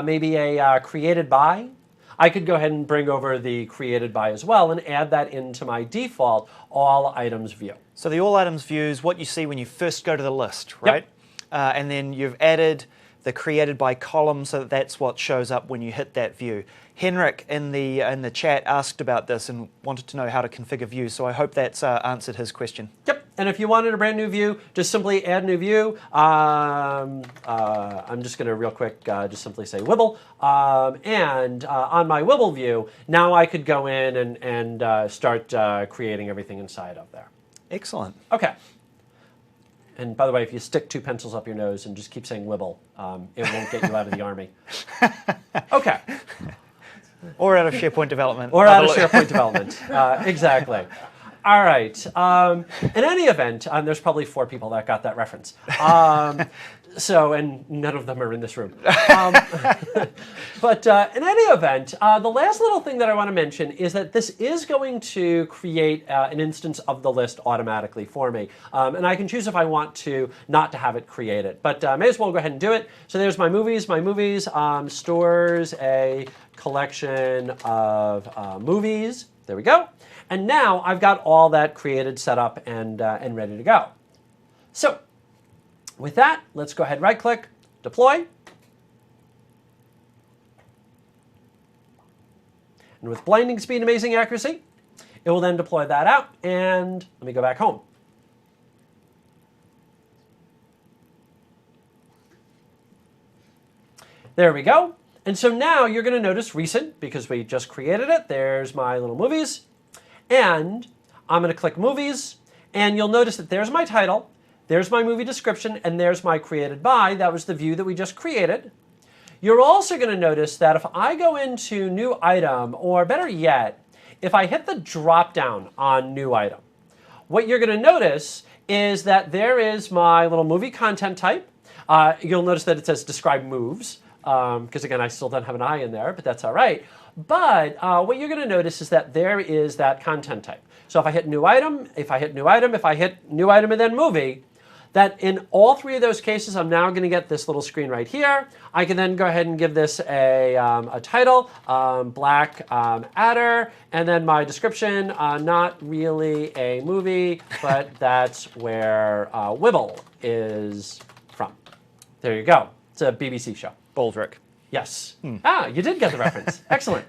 maybe a created by, I could go ahead and bring over the created by as well and add that into my default all items view. So the all items view is what you see when you first go to the list, right? Yep. And then you've added the created by column, so that's what shows up when you hit that view. Henrik in the chat asked about this and wanted to know how to configure views, so I hope that's answered his question. Yep. And if you wanted a brand new view, just simply add new view. I'm just going to real quick just simply say Wibble. And on my Wibble view, now I could go in and start creating everything inside of there. Excellent. Okay. And by the way, if you stick 2 pencils up your nose and just keep saying Wibble, it won't get you out of the army. Okay. Or out of SharePoint development. Or out of SharePoint development. Exactly. All right. In any event, there's probably 4 people that got that reference. And none of them are in this room. But in any event, the last little thing that I want to mention is that this is going to create an instance of the list automatically for me. And I can choose if I want to not to have it created. But may as well go ahead and do it. So there's my movies. My movies stores a collection of movies. There we go. And now I've got all that created, set up, and ready to go. So with that, let's go ahead, right-click, deploy. And with blinding speed and amazing accuracy, it will then deploy that out. And let me go back home. There we go. And so now you're going to notice recent, because we just created it. There's my little movies. And I'm going to click movies. And you'll notice that there's my title. There's my movie description. And there's my created by. That was the view that we just created. You're also going to notice that if I go into new item, or better yet, if I hit the drop down on new item, what you're going to notice is that there is my little movie content type. You'll notice that it says describe moves. Because again, I still don't have an I in there, but that's all right. But what you're going to notice is that there is that content type. So if I hit new item, if I hit new item and then movie, that in all 3 of those cases, I'm now going to get this little screen right here. I can then go ahead and give this a title, Black Adder, and then my description, not really a movie, but that's where Wibble is from. There you go. It's a BBC show. Baldric. Yes. You did get the reference. Excellent.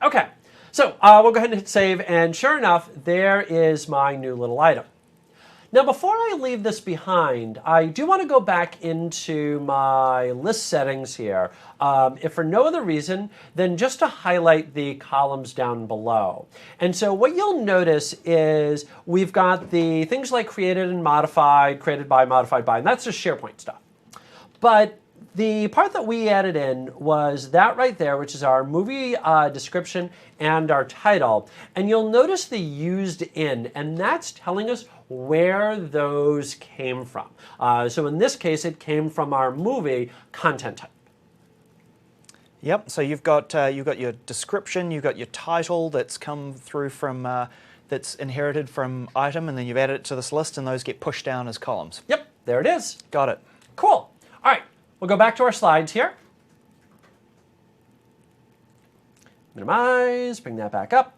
Okay. So we'll go ahead and hit save, and sure enough, there is my new little item. Now, before I leave this behind, I do want to go back into my list settings here, if for no other reason than just to highlight the columns down below. And so what you'll notice is we've got the things like created and modified, created by, modified by, and that's just SharePoint stuff. But the part that we added in was that right there, which is our movie description and our title. And you'll notice the used in, and that's telling us where those came from. So in this case, it came from our movie content type. Yep. So you've got your description, you've got your title that's come through from that's inherited from item, and then you've added it to this list, and those get pushed down as columns. Yep. There it is. Got it. Cool. All right. We'll go back to our slides here. Minimize, bring that back up.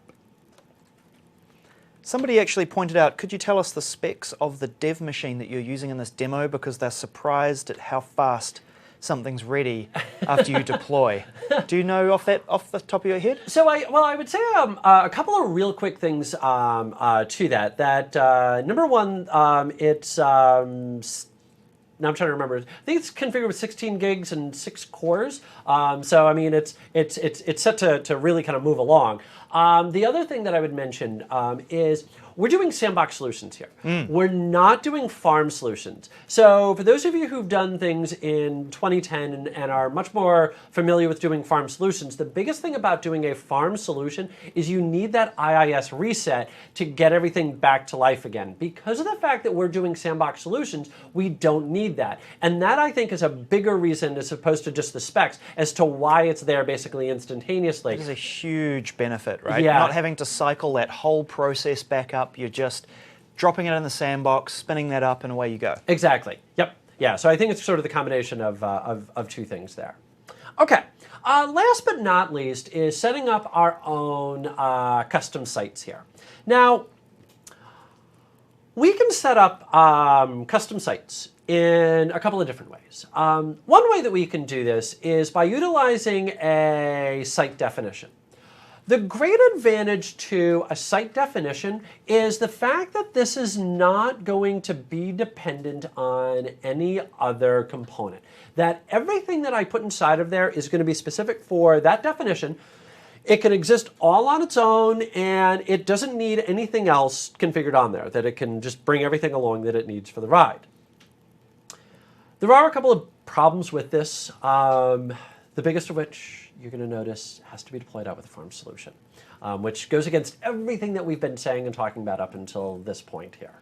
Somebody actually pointed out, could you tell us the specs of the dev machine that you're using in this demo, because they're surprised at how fast something's ready after you deploy. Do you know off the top of your head? So I would say a couple of real quick things to that. That number one, it's now I'm trying to remember. I think it's configured with 16 gigs and 6 cores. So I mean, it's set to really kind of move along. The other thing that I would mention is we're doing sandbox solutions here. We're not doing farm solutions. So for those of you who've done things in 2010 and are much more familiar with doing farm solutions, the biggest thing about doing a farm solution is you need that IIS reset to get everything back to life again. Because of the fact that we're doing sandbox solutions, we don't need that. And that, I think, is a bigger reason as opposed to just the specs as to why it's there basically instantaneously. It is a huge benefit, right? Yeah. Not having to cycle that whole process back up. You're just dropping it in the sandbox, spinning that up, and away you go. Exactly. Yep. Yeah. So I think it's sort of the combination of two things there. Okay. Last but not least is setting up our own custom sites here. Now, we can set up custom sites in a couple of different ways. One way that we can do this is by utilizing a site definition. The great advantage to a site definition is the fact that this is not going to be dependent on any other component. That everything that I put inside of there is going to be specific for that definition. It can exist all on its own, and it doesn't need anything else configured on there, that it can just bring everything along that it needs for the ride. There are a couple of problems with this, the biggest of which you're going to notice has to be deployed out with a farm solution, which goes against everything that we've been saying and talking about up until this point here.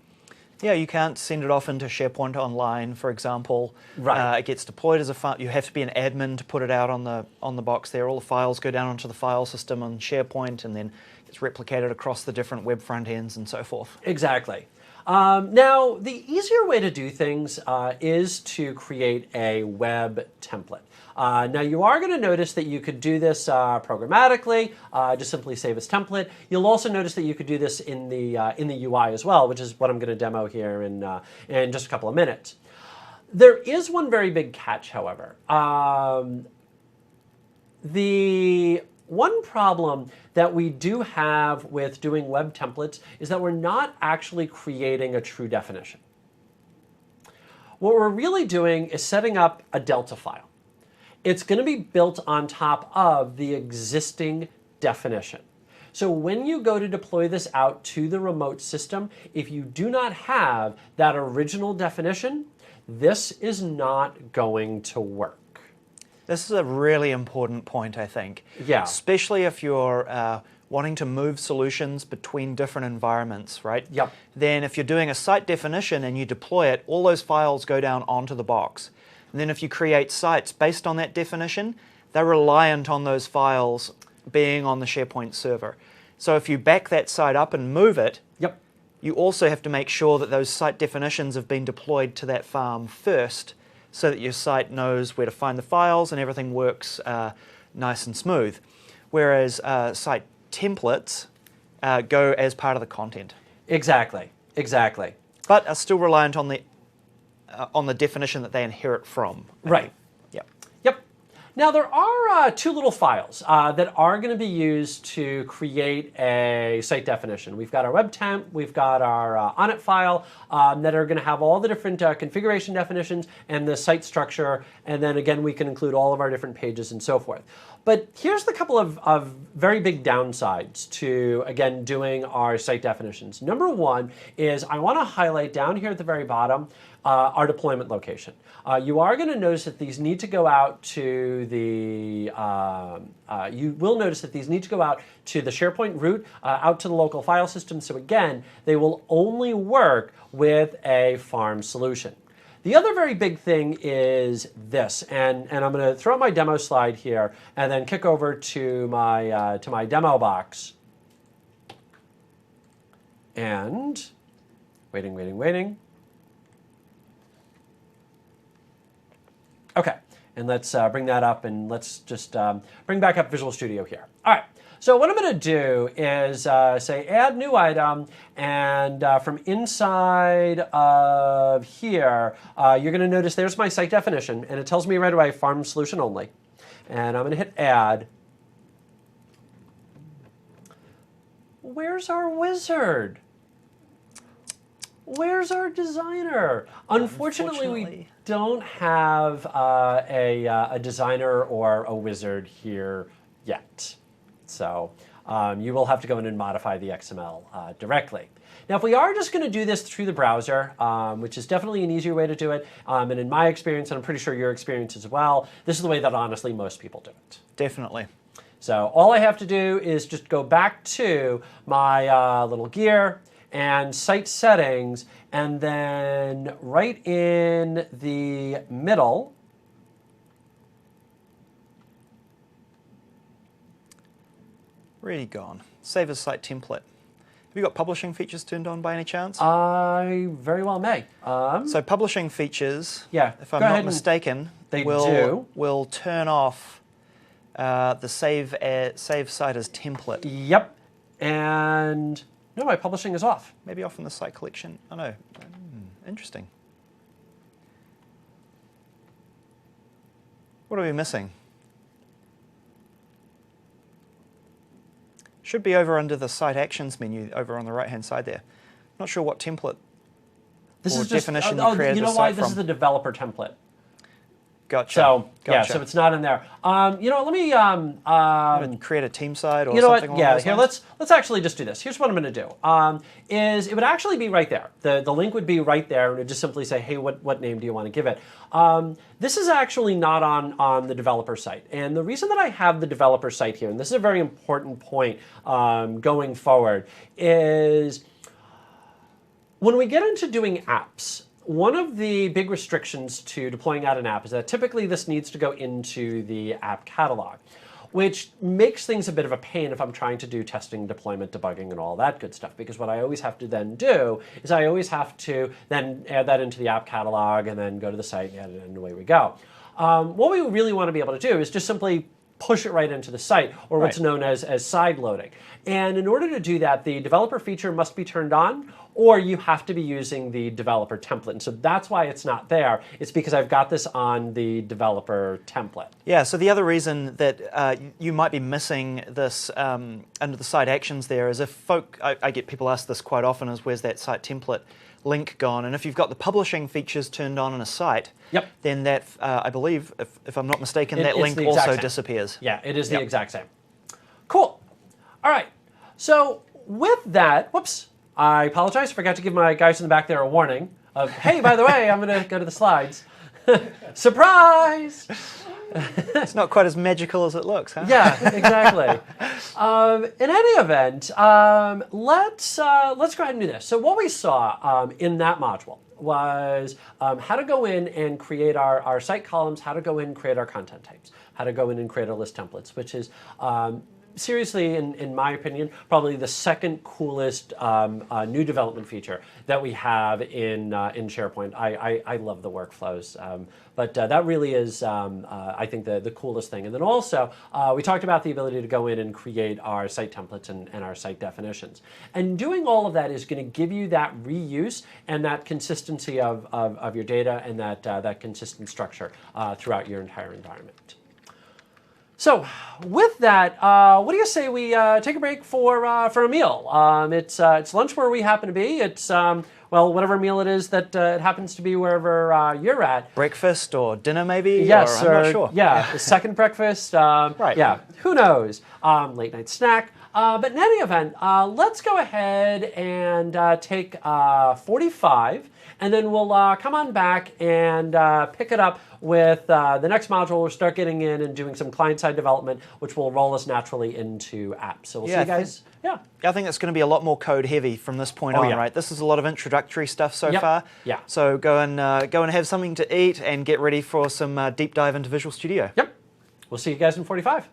Yeah, you can't send it off into SharePoint Online, for example. Right. It gets deployed as a file. You have to be an admin to put it out on the box there. All the files go down onto the file system on SharePoint, and then it's replicated across the different web front ends and so forth. Exactly. Now, the easier way to do things is to create a web template. Now, you are going to notice that you could do this programmatically, just simply save as template. You'll also notice that you could do this in the UI as well, which is what I'm going to demo here in just a couple of minutes. There is one very big catch, however. The one problem that we do have with doing web templates is that we're not actually creating a true definition. What we're really doing is setting up a Delta file. It's going to be built on top of the existing definition. So when you go to deploy this out to the remote system, if you do not have that original definition, this is not going to work. This is a really important point, I think. Yeah. Especially if you're wanting to move solutions between different environments, right? Yep. Then if you're doing a site definition and you deploy it, all those files go down onto the box. And then if you create sites based on that definition, they're reliant on those files being on the SharePoint server. So if you back that site up and move it, Yep. you also have to make sure that those site definitions have been deployed to that farm first, so that your site knows where to find the files and everything works nice and smooth. Whereas site templates go as part of the content. Exactly. Exactly. But are still reliant on the definition that they inherit from. Right. Yep. Yep. Now there are two little files that are going to be used to create a site definition. We've got our web temp, we've got our onit file that are going to have all the different configuration definitions and the site structure, and then again we can include all of our different pages and so forth. But here's the couple of very big downsides to, again, doing our site definitions. Number one is I want to highlight down here at the very bottom our deployment location. You are going to notice that these need to go out to the, you will notice that these need to go out to the SharePoint root, out to the local file system. So again, they will only work with a farm solution. The other very big thing is this, and I'm going to throw my demo slide here and then kick over to my demo box. And waiting. Okay, and let's bring that up, and let's just bring back up Visual Studio here. All right. So what I'm going to do is say add new item, and from inside of here, you're going to notice there's my site definition, and it tells me right away farm solution only. And I'm going to hit add. Where's our wizard? Where's our designer? Unfortunately, we don't have a designer or a wizard here yet. So you will have to go in and modify the XML directly. Now, if we are just going to do this through the browser, which is definitely an easier way to do it, and in my experience, and I'm pretty sure your experience as well, this is the way that honestly most people do it. Definitely. So all I have to do is just go back to my little gear and site settings, and then right in the middle, Really gone. Save as site template. Have you got publishing features turned on by any chance? I very well may. So publishing features, Yeah, if I'm go ahead not and- mistaken, They will do. will turn off the save site as template. Yep. And no, my publishing is off. Maybe off in the site collection. Oh no, interesting. What are we missing? Should be over under the site actions menu over on the right hand side there. Not sure what template This or is just definition you created you know the why site this from. is the developer template. Gotcha. So yeah, Gotcha. so it's not in there. You know, let me Create a team site or you know something what? along Yeah, those here lines? let's actually just do this. Here's what I'm going to do. Is it would actually be right there. The link would be right there, and it would just simply say, hey, what name do you want to give it? This is actually not on the developer site, and the reason that I have the developer site here, and this is a very important point going forward, is when we get into doing apps. One of the big restrictions to deploying out an app is that typically this needs to go into the app catalog, which makes things a bit of a pain if I'm trying to do testing, deployment, debugging, and all that good stuff. Because what I always have to then do is I always have to then add that into the app catalog and then go to the site and add it in, and away we go. What we really want to be able to do is just simply push it right into the site, or what's Right. known as side loading. And in order to do that, the developer feature must be turned on, or you have to be using the developer template. And so that's why it's not there. It's because I've got this on the developer template. Yeah, so the other reason that you might be missing this under the site actions there is if I get people ask this quite often, is where's that site template link gone? And if you've got the publishing features turned on in a site, Yep. then that, I believe, if I'm not mistaken, It- that it's link the exact also same. disappears. Yeah, it is the Yep. exact same. Cool. All right. So with that, whoops, I apologize. Forgot to give my guys in the back there a warning of, hey, by the way, I'm going to go to the slides. Surprise! It's not quite as magical as it looks, huh? Yeah, exactly. In any event, let's go ahead and do this. So what we saw in that module was how to go in and create our site columns, how to go in and create our content types, how to go in and create our list templates, which is seriously, in my opinion, probably the second coolest new development feature that we have in SharePoint. I love the workflows, but that really is, I think, the coolest thing. And then also, we talked about the ability to go in and create our site templates and our site definitions. And doing all of that is going to give you that reuse and that consistency of your data and that consistent structure throughout your entire environment. So, with that, what do you say we take a break for a meal? It's lunch where we happen to be. It's well, whatever meal it is that it happens to be wherever you're at. Breakfast or dinner, maybe? Yes, or I'm not sure. Yeah, the second breakfast. Right. Yeah, who knows? Late night snack. But in any event, let's go ahead and take 45, and then we'll come on back and pick it up with the next module. We'll start getting in and doing some client-side development, which will roll us naturally into apps. So we'll see Yeah, you guys. Yeah. I think it's going to be a lot more code heavy from this point Oh, on, yeah. right? This is a lot of introductory stuff so Yep. far. Yeah. So go and have something to eat and get ready for some deep dive into Visual Studio. Yep. We'll see you guys in 45.